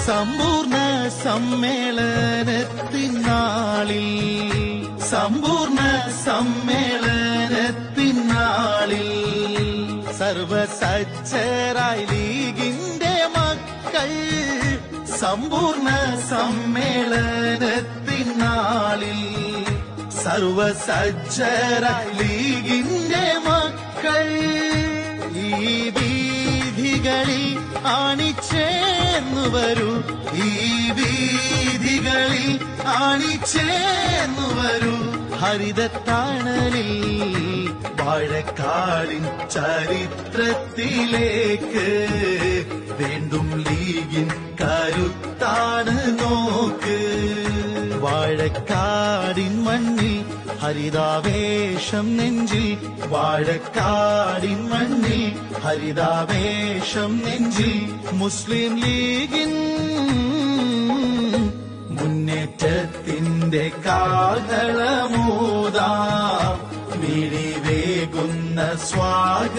സമ്പൂർണ്ണ സമ്മേളനത്തിനാളിൽ സമ്പൂർണ്ണ സമ്മേളനത്തിനാളിൽ സർവസജ്ജരായി ലീഗിന്റെ മക്കൾ സമ്പൂർണ്ണ സമ്മേളനത്തിനാളിൽ സർവസജ്ജരായി ലീഗിന്റെ മക്കൾ ഈ വീഥികളിൽ ആണിച്ചേർന്നു വരൂ ഈ വീഥികളിൽ ആണിച്ചേർന്നു വരൂ ഹരിതത്താണലിൽ വാഴക്കാടിൻ ചരിത്രത്തിലേക്ക് വീണ്ടും ലീഗിൻ കരുത്താണ് നോക്ക് വാഴക്കാടിൻ മണ്ണിൽ ഹരിതാവേശം നെഞ്ചിൽ വാഴക്കാടിൻ മണ്ണിൽ ഹരിതാവേശം നെഞ്ചിൽ മുസ്ലിം ലീഗിൻ മുന്നേറ്റത്തിന്റെ കാഹളമോദാം മിഴിവേകുന്ന സ്വാഗതമോദാം